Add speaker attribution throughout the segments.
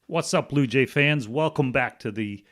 Speaker 1: What's up, Blue Jay fans? Welcome back to the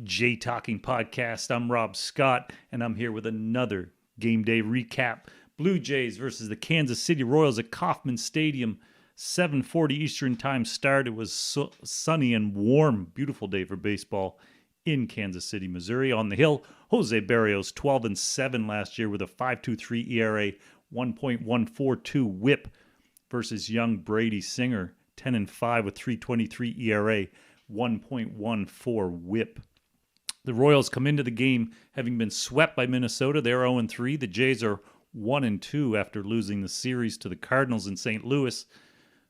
Speaker 1: Jay Talking Podcast. I'm Rob Scott, and I'm here with another game day recap. Blue Jays versus the Kansas City Royals at Kauffman Stadium, 7:40 Eastern Time start. It was sunny and warm, beautiful day for baseball in Kansas City, Missouri. On the hill, Jose Berrios, 12-7 last year with a 5.23 ERA, 1.142 WHIP versus young Brady Singer, 10-5 with 3.23 ERA, 1.14 WHIP. The Royals come into the game having been swept by Minnesota. They're 0-3. The Jays are 1-2 after losing the series to the Cardinals in St. Louis.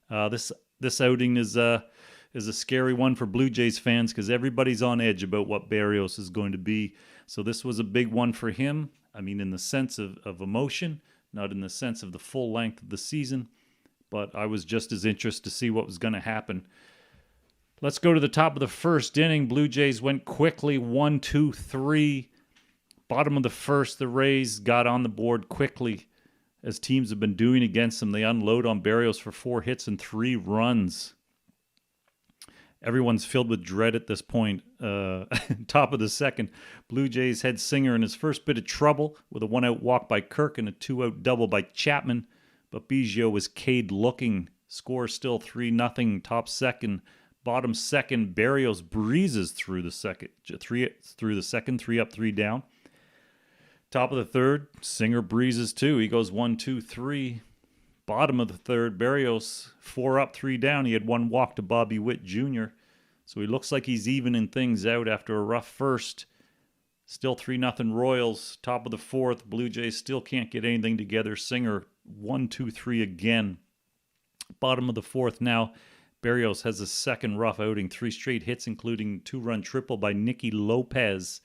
Speaker 1: This outing is a scary one for Blue Jays fans because everybody's on edge about what Berrios is going to be. So this was a big one for him. I mean, in the sense of emotion, not in the sense of the full length of the season. But I was just as interested to see what was going to happen. Let's go to the top of the first inning. Blue Jays went quickly, 1-2-3. Bottom of the first, the Rays got on the board quickly, as teams have been doing against them. They unload on Berrios for 4 hits and 3 runs. Everyone's filled with dread at this point. Top of the second, Blue Jays had Singer in his first bit of trouble with a 1-out walk by Kirk and a 2-out double by Chapman. But Biggio was Cade looking. Score still 3-0. Top second. Bottom second. Berrios breezes through the second. 3 up, 3 down. Top of the third. Singer breezes too. He goes 1-2-3. Bottom of the third. Berrios 4 up, 3 down. He had 1 walk to Bobby Witt Jr. So he looks like he's evening things out after a rough first. Still 3-0 Royals. Top of the fourth. Blue Jays still can't get anything together. Singer 1-2-3 again. Bottom of the fourth now. Berrios has a second rough outing. 3 straight hits, including 2-run triple by Nicky Lopez.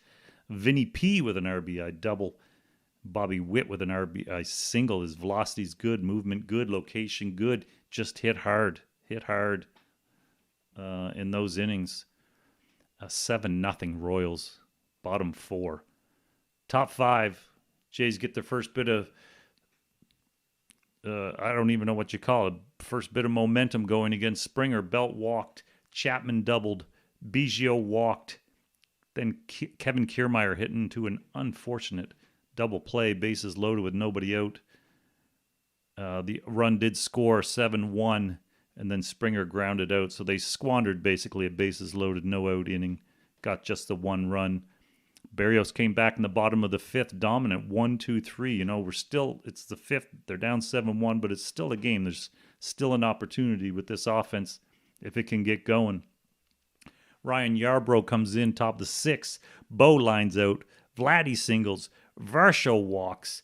Speaker 1: Vinny P with an RBI double. Bobby Witt with an RBI single. His velocity's good, movement good, location good. Just hit hard. In those innings. 7-0 Royals. Bottom 4. Top 5. Jays get their first bit of I don't even know what you call it. First bit of momentum going against Springer. Belt walked. Chapman doubled. Biggio walked. Then Kevin Kiermaier hit into an unfortunate double play. Bases loaded with nobody out. The run did score 7-1, and then Springer grounded out. So they squandered basically a bases loaded, no out inning. Got just the 1 run. Berrios came back in the bottom of the fifth, dominant, 1-2-3. It's the fifth. They're down 7-1, but it's still a game. There's still an opportunity with this offense if it can get going. Ryan Yarbrough comes in, top of the sixth. Bo lines out. Vladdy singles. Varsho walks.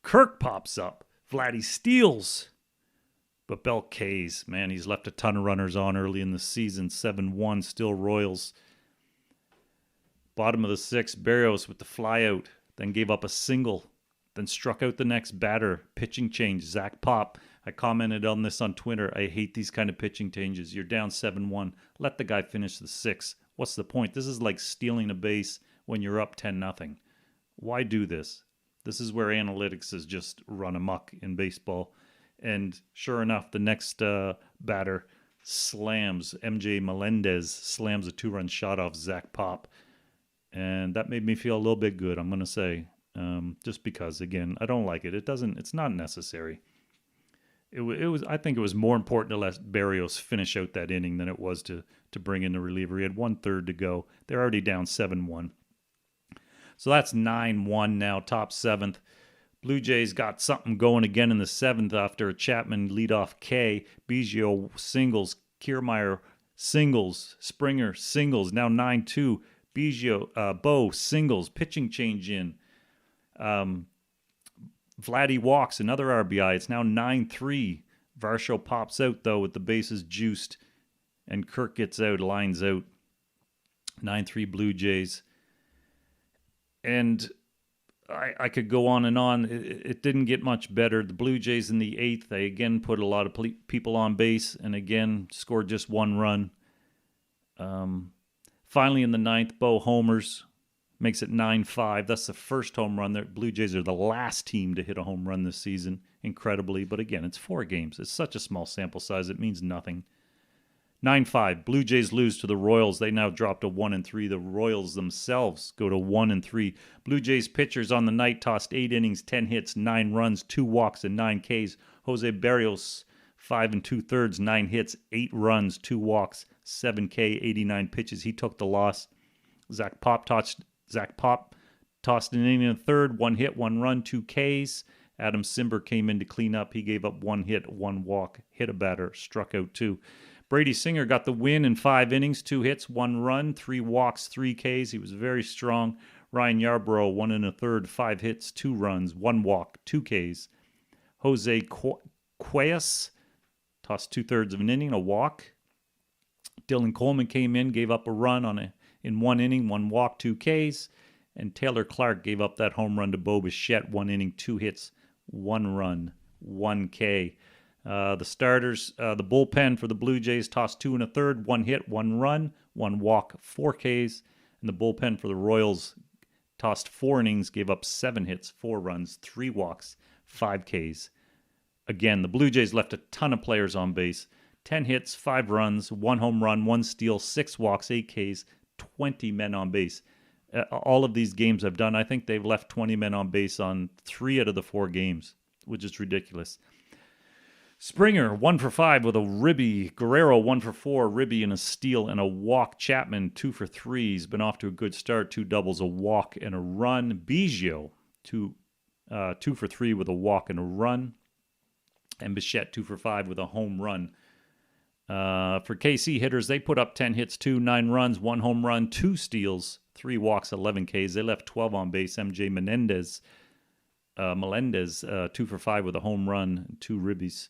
Speaker 1: Kirk pops up. Vladdy steals. But Bell K's, man, he's left a ton of runners on early in the season. 7-1, still Royals. Bottom of the sixth, Berrios with the flyout, then gave up a single, then struck out the next batter. Pitching change, Zach Pop. I commented on this on Twitter. I hate these kind of pitching changes. You're down 7-1. Let the guy finish the sixth. What's the point? This is like stealing a base when you're up 10-0. Why do this? This is where analytics has just run amok in baseball. And sure enough, the next batter slams. MJ Melendez slams a 2-run shot off Zach Pop. And that made me feel a little bit good, I'm going to say. Just because, again, I don't like it. It's not necessary. I think it was more important to let Berrios finish out that inning than it was to bring in the reliever. He had 1/3 to go. They're already down 7-1. So that's 9-1 now, top seventh. Blue Jays got something going again in the seventh after a Chapman leadoff K. Biggio singles, Kiermaier singles, Springer singles, now 9-2. Biggio, Bo singles, pitching change in. Vladdy walks, another RBI. It's now 9-3. Varsho pops out, though, with the bases juiced. And Kirk gets out, lines out. 9-3 Blue Jays. And I could go on and on. It didn't get much better. The Blue Jays in the eighth, they again put a lot of people on base and again scored just 1 run. Finally in the ninth, Bo homers, makes it 9-5. That's the first home run. The Blue Jays are the last team to hit a home run this season, incredibly. But again, it's 4 games. It's such a small sample size. It means nothing. 9-5. Blue Jays lose to the Royals. They now drop to 1-3. The Royals themselves go to 1-3. Blue Jays pitchers on the night tossed 8 innings, 10 hits, 9 runs, 2 walks, and 9 Ks. Jose Berrios, 5 2/3, 9 hits, 8 runs, 2 walks, 7 K, 89 pitches. He took the loss. Zach Pop tossed an inning and a third, 1 hit, 1 run, 2 Ks. Adam Simber came in to clean up. He gave up 1 hit, 1 walk, hit a batter, struck out 2. Brady Singer got the win in 5 innings, 2 hits, 1 run, 3 walks, 3 Ks. He was very strong. Ryan Yarbrough, 1 1/3, 5 hits, 2 runs, 1 walk, 2 Ks. Jose Cuellas tossed 2/3 of an inning, a walk. Dylan Coleman came in, gave up a run in 1 inning, 1 walk, 2 Ks. And Taylor Clark gave up that home run to Bo Bichette, 1 inning, 2 hits, 1 run, 1 K. The starters, the bullpen for the Blue Jays tossed 2 1/3, 1 hit, 1 run, 1 walk, 4 Ks. And the bullpen for the Royals tossed 4 innings, gave up 7 hits, 4 runs, 3 walks, 5 Ks. Again, the Blue Jays left a ton of players on base. 10 hits, 5 runs, 1 home run, 1 steal, 6 walks, 8 Ks, 20 men on base. All of these games I've done, I think they've left 20 men on base on 3 out of the 4 games, which is ridiculous. Springer, 1 for 5 with a ribby. Guerrero, 1 for 4, ribby and a steal and a walk. Chapman, 2 for 3. He's been off to a good start, 2 doubles, a walk and a run. Biggio, 2 for 3 with a walk and a run. And Bichette, 2 for 5 with a home run. For KC hitters, they put up 10 hits, 9 runs, 1 home run, 2 steals, 3 walks, 11 Ks. They left 12 on base. MJ Melendez, 2 for 5 with a home run, 2 ribbies.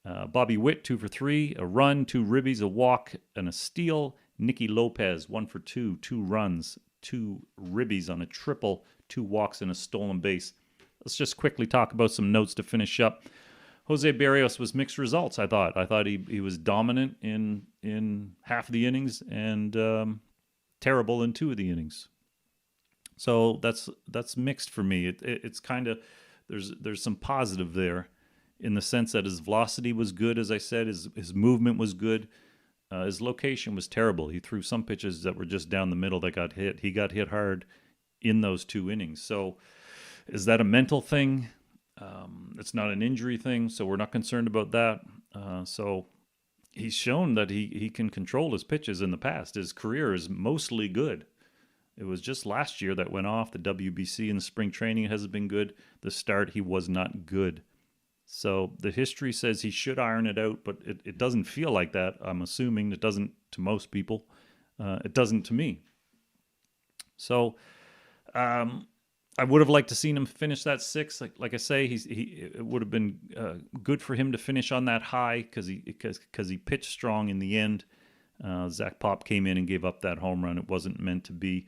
Speaker 1: Bobby Witt, 2 for 3, a run, 2 ribbies, a walk, and a steal. Nicky Lopez, 1 for 2, 2 runs, 2 ribbies on a triple, 2 walks, and a stolen base. Let's just quickly talk about some notes to finish up. Jose Berrios was mixed results, I thought. I thought he was dominant in half of the innings and terrible in 2 of the innings. So that's mixed for me. It's kind of there's some positive there in the sense that his velocity was good, as I said. His movement was good. His location was terrible. He threw some pitches that were just down the middle that got hit. He got hit hard in those 2 innings. So is that a mental thing? It's not an injury thing, so we're not concerned about that. So he's shown that he can control his pitches in the past. His career is mostly good. It was just last year that went off. The WBC and the spring training hasn't been good. The start, he was not good. So the history says he should iron it out, but it doesn't feel like that. I'm assuming it doesn't to most people. It doesn't to me. So I would have liked to seen him finish that 6. Like I say, it would have been good for him to finish on that high because he pitched strong in the end. Zach Pop came in and gave up that home run. It wasn't meant to be.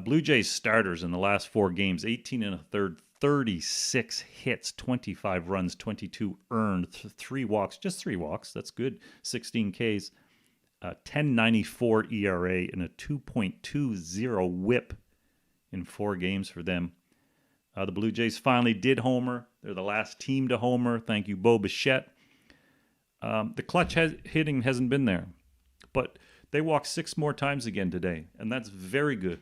Speaker 1: Blue Jays starters in the last 4 games, 18 1/3, 36 hits, 25 runs, 22 earned, 3 walks, just 3 walks. That's good. 16 Ks, 10.94 ERA, and a 2.20 WHIP in 4 games for them. The Blue Jays finally did homer. They're the last team to homer. Thank you, Bo Bichette. The clutch hitting hasn't been there, but they walked 6 more times again today, and that's very good.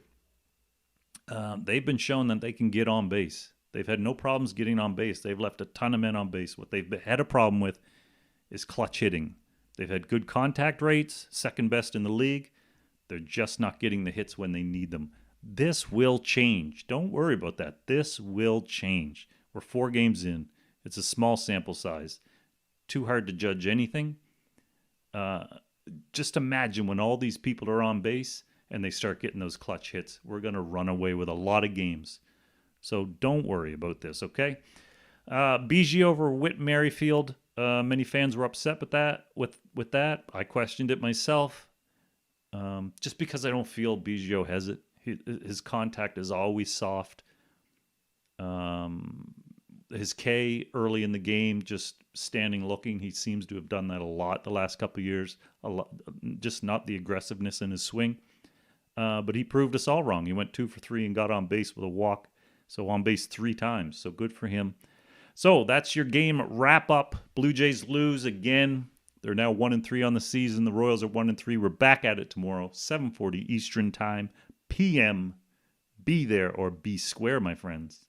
Speaker 1: They've been shown that they can get on base. They've had no problems getting on base. They've left a ton of men on base. What they've had a problem with is clutch hitting. They've had good contact rates, second best in the league. They're just not getting the hits when they need them. This will change. Don't worry about that. This will change. We're 4 games in. It's a small sample size. Too hard to judge anything. Just imagine when all these people are on base and they start getting those clutch hits. We're going to run away with a lot of games. So don't worry about this, okay? Biggio over Whit Merrifield. Many fans were upset with that. I questioned it myself. Just because I don't feel Biggio has it. His contact is always soft. His K early in the game, just standing looking, he seems to have done that a lot the last couple of years. Just not the aggressiveness in his swing. But he proved us all wrong. He went 2 for 3 and got on base with a walk. So on base 3 times. So good for him. So that's your game wrap up. Blue Jays lose again. They're now 1-3 on the season. The Royals are 1-3. We're back at it tomorrow, 7:40 Eastern Time, p.m. Be there or be square, my friends.